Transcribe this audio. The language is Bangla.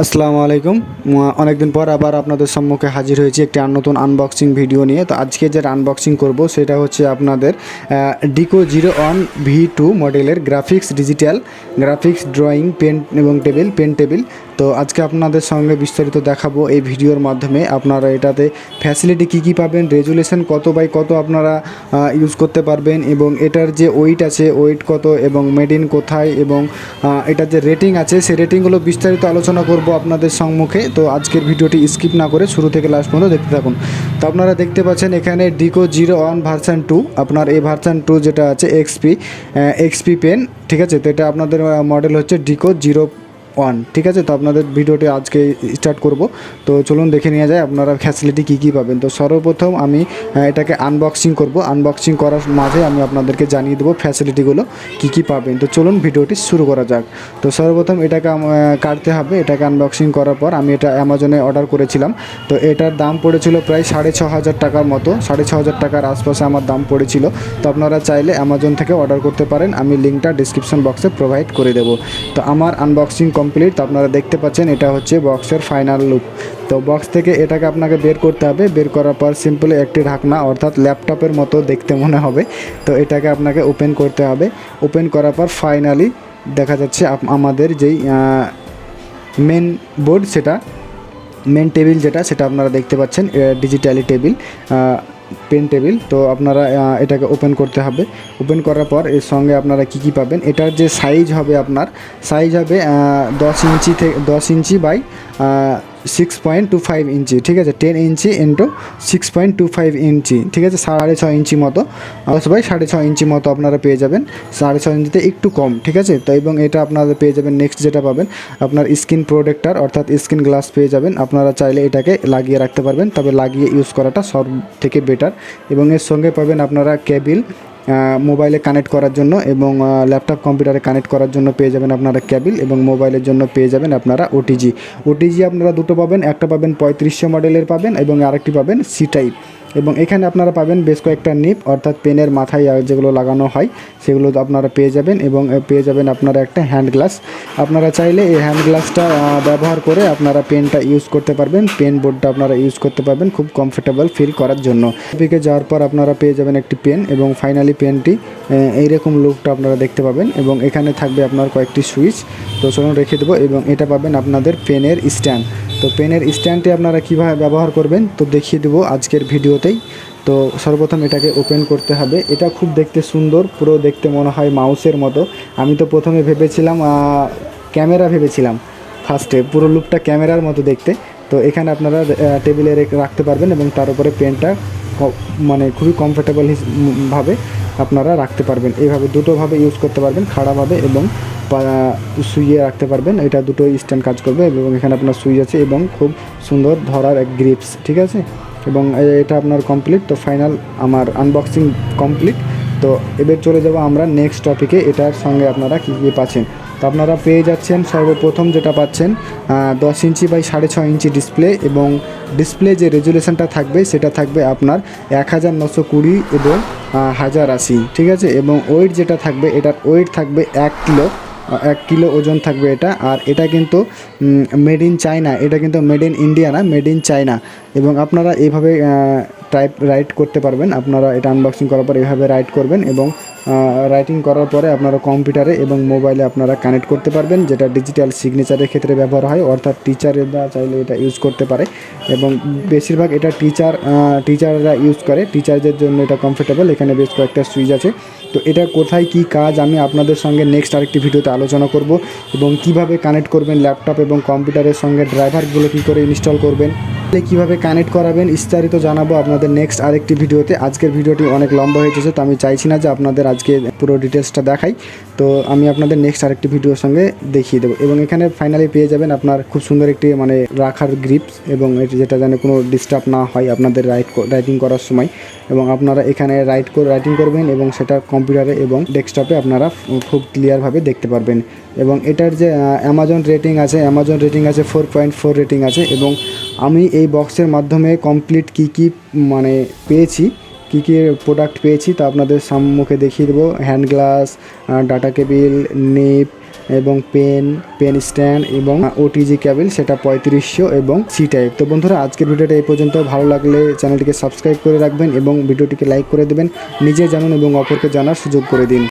আসসালামু আলাইকুম। অনেকদিন পর আবার আপনাদের সম্মুখে হাজির হয়েছি একটি নতুন আনবক্সিং ভিডিও নিয়ে। তো আজকে যে আনবক্সিং করব সেটা হচ্ছে আপনাদের Deco01 V2 মডেলের গ্রাফিক্স ড্রয়িং পেন এবং পেন টেবিল। তো আজকে আপনাদের সঙ্গে বিস্তারিত দেখাবো এই ভিডিওর মাধ্যমে। আপনারা এটাতে ফ্যাসিলিটি কী পাবেন, রেজুলেশন কত বাই কত আপনারা ইউজ করতে পারবেন, এবং এটার যে ওয়েট আছে ওয়েট কত, এবং মেড ইন কোথায়, এবং এটার যে রেটিং আছে সেই রেটিংগুলো বিস্তারিত আলোচনা করব আপনাদের সম্মুখে। তো আজকের ভিডিওটি স্কিপ না করে শুরু থেকে লাস্ট পর্যন্ত দেখতে থাকুন। তো আপনারা দেখতে পাচ্ছেন এখানে Deco01 ভার্সান 2, আপনার এই ভার্সান 2 যেটা আছে XPPen, ঠিক আছে। তো এটা আপনাদের মডেল হচ্ছে Deco01, ঠিক আছে। তো আপনাদের ভিডিওটি আজকে স্টার্ট করব। তো চলুন দেখে নিয়ে যায় আপনারা ফ্যাসিলিটি কী পাবেন। তো সর্বপ্রথম আমি এটাকে আনবক্সিং করব। আনবক্সিং করার মাঝে আমি আপনাদেরকে জানিয়ে দেবো ফ্যাসিলিটিগুলো কী পাবেন। তো চলুন ভিডিওটি শুরু করা যাক। তো সর্বপ্রথম এটাকে কাটতে হবে। এটাকে আনবক্সিং করার পর আমি এটা অ্যামাজনে অর্ডার করেছিলাম। তো এটার দাম পড়েছিল প্রায় 6,500 টাকার মতো, 6,500 টাকার আশপাশে আমার দাম পড়েছিল। তো আপনারা চাইলে অ্যামাজন থেকে অর্ডার করতে পারেন, আমি লিঙ্কটা ডিসক্রিপশন বক্সে প্রোভাইড করে দেবো। তো আমার আনবক্সিং কমপ্লিট। তো আপনারা দেখতে পাচ্ছেন এটা হচ্ছে বক্সের ফাইনাল লুক। তো বক্স থেকে এটাকে আপনাকে বের করতে হবে। বের করার পর সিম্পলি একটি ঢাকনা, অর্থাৎ ল্যাপটপের মতো দেখতে মনে হবে। তো এটাকে আপনাকে ওপেন করতে হবে। ওপেন করার পর ফাইনালি দেখা যাচ্ছে আমাদের যেই মেন বোর্ড, সেটা মেন টেবিল সেটা আপনারা দেখতে পাচ্ছেন, ডিজিটালি টেবিল, পেন টেবিল। তো আপনারা এটাকে ওপেন করতে হবে। ওপেন করার পর এর সঙ্গে আপনারা কী পাবেন, এটার যে সাইজ হবে, আপনার সাইজ হবে 10 ইঞ্চি বাই 6.25 ইঞ্চি, ঠিক আছে। 10 ইঞ্চি ইন্টু 6.25 ইঞ্চি, ঠিক আছে। 6.5 ইঞ্চি মতো, 6.5 ইঞ্চি মতো আপনারা পেয়ে যাবেন। 6.5 ইঞ্চিতে একটু কম, ঠিক আছে। তো এবং এটা আপনারা পেয়ে যাবেন। নেক্সট যেটা পাবেন আপনার স্ক্রিন প্রোটেক্টর, অর্থাৎ স্ক্রিন গ্লাস পেয়ে যাবেন। আপনারা চাইলে এটাকে লাগিয়ে রাখতে পারবেন, তবে লাগিয়ে ইউজ করাটা সব থেকে বেটার। এবং এর সঙ্গে পাবেন আপনারা কেবিল, মোবাইলে কানেক্ট করার জন্য এবং ল্যাপটপ কম্পিউটারে কানেক্ট করার জন্য পেয়ে যাবেন আপনারা কেবিল, এবং মোবাইলের জন্য পেয়ে যাবেন আপনারা ওটিজি আপনারা দুটো পাবেন। একটা পাবেন 3500 মডেলের পাবেন, এবং আরেকটি পাবেন সি টাইপ। এবং এখানে আপনারা পাবেন বেশ কয়েকটা নিপ, অর্থাৎ পেনের মাথায় যেগুলো লাগানো হয় সেগুলো আপনারা পেয়ে যাবেন। এবং পেয়ে যাবেন আপনারা একটা হ্যান্ড গ্লাস। আপনারা চাইলে এই হ্যান্ড গ্লাসটা ব্যবহার করে আপনারা পেনটা ইউজ করতে পারবেন, পেন বোর্ডটা আপনারা ইউজ করতে পারবেন খুব কমফোর্টেবল ফিল করার জন্য। টপিকে যাওয়ার পর আপনারা পেয়ে যাবেন একটি পেন, এবং ফাইনালি পেনটি এইরকম লুকটা আপনারা দেখতে পাবেন। এবং এখানে থাকবে আপনার কয়েকটি সুইচ, তো চলুন রেখে দেবো। এবং এটা পাবেন আপনাদের পেনের স্ট্যান্ড। তো পেনের স্ট্যান্ডটি আপনারা কীভাবে ব্যবহার করবেন তো দেখিয়ে দেবো আজকের ভিডিওতেই। তো সর্বপ্রথম এটাকে ওপেন করতে হবে। এটা খুব দেখতে সুন্দর, পুরো দেখতে মনে হয় মাউসের মতো। আমি তো প্রথমে ভেবেছিলাম ক্যামেরা ভেবেছিলাম, ফার্স্টে পুরো লুকটা ক্যামেরার মতো দেখতে। তো এখানে আপনারা টেবিলে রাখতে পারবেন, এবং তার উপরে পেনটা মানে খুবই কমফোর্টেবল ভাবে আপনারা রাখতে পারবেন। এইভাবে দুটোভাবে ইউজ করতে পারবেন, খাড়াভাবে এবং শুইয়ে রাখতে পারবেন। এটা দুটো স্ট্যান্ড কাজ করবে, এবং এখানে আপনার সুইচ আছে এবং খুব সুন্দর ধরার এক গ্রিপস, ঠিক আছে। এবং এটা আপনার কমপ্লিট। তো ফাইনাল আমার আনবক্সিং কমপ্লিট। তো এবার চলে যাব আমরা নেক্সট টপিকে। এটার সঙ্গে আপনারা কী পাচ্ছেন। তো আপনারা পেয়ে যাচ্ছেন সর্বপ্রথম যেটা পাচ্ছেন 10 ইঞ্চি বাই 6.5 ইঞ্চি ডিসপ্লে, এবং ডিসপ্লে যে রেজুলেশনটা থাকবে সেটা থাকবে আপনার 1920 এবং 1080, ঠিক আছে। এবং ওয়েট যেটা থাকবে, এটার ওয়েট থাকবে 1 কিলো ওজন থাকবে এটা। আর এটা কিন্তু মেড ইন চায়না, এটা কিন্তু মেড ইন ইন্ডিয়া না, মেড ইন চায়না। এবং আপনারা এইভাবে রাইট করতে পারবেন। আপনারা এটা আনবক্সিং করার পর এইভাবে রাইট করবেন, এবং রাইটিং করার পরে আপনারা কম্পিউটারে এবং মোবাইলে আপনারা কানেক্ট করতে পারবেন, যেটা ডিজিটাল সিগনেচারের ক্ষেত্রে ব্যবহার হয়, অর্থাৎ টিচারেরা চাইলে এটা ইউজ করতে পারে। এবং বেশিরভাগ এটা টিচাররা ইউজ করে, টিচারদের জন্য এটা কমফোর্টেবল। এখানে বেশ কয়েকটা সুইচ আছে। তো এটা কোথায় কি কাজ আমি আপনাদের সঙ্গে নেক্সট আরেকটি ভিডিওতে আলোচনা করব, এবং কিভাবে কানেক্ট করবেন ল্যাপটপ এবং কম্পিউটারের সঙ্গে, ড্রাইভারগুলো কী করে ইনস্টল করবেন, কীভাবে কানেক্ট করাবেন, বিস্তারিত জানাবো আপনাদের নেক্সট আরেকটি ভিডিওতে। আজকের ভিডিওটি অনেক লম্বা হয়ে গেছে, তো আমি চাইছি না যে আপনাদের আজকে পুরো ডিটেলসটা দেখাই। তো আমি আপনাদের নেক্সট আরেকটি ভিডিওর সঙ্গে দেখিয়ে দেবো। এবং এখানে ফাইনালি পেয়ে যাবেন আপনার খুব সুন্দর একটি মানে রাখার গ্রিপস, এবং যেটা যেন কোনো ডিস্টার্ব না হয় আপনাদের রাইটিং করার সময়। এবং আপনারা এখানে রাইটিং করবেন, এবং সেটা কম্পিউটারে এবং ডেস্কটপে আপনারা খুব ক্লিয়ারভাবে দেখতে পারবেন। এবং এটার যে অ্যামাজন রেটিং আছে 4.4 রেটিং আছে। এবং আমি এই বক্সের মাধ্যমে কমপ্লিট কী মানে পেয়েছি, কী প্রোডাক্ট পেয়েছি তা আপনাদের সম্মুখে দেখিয়ে দেবো। Hand glass, data cable, Nip, এবং পেন স্ট্যান্ড এবং ওটিজি কেবল সেটা 3500 এবং সি টাইপ। তো বন্ধুরা আজকের ভিডিওটা এই পর্যন্ত। ভালো লাগলে চ্যানেলটিকে সাবস্ক্রাইব করে রাখবেন এবং ভিডিওটিকে লাইক করে দেবেন। নিজে জানুন এবং অপরকে জানার সুযোগ করে দিন।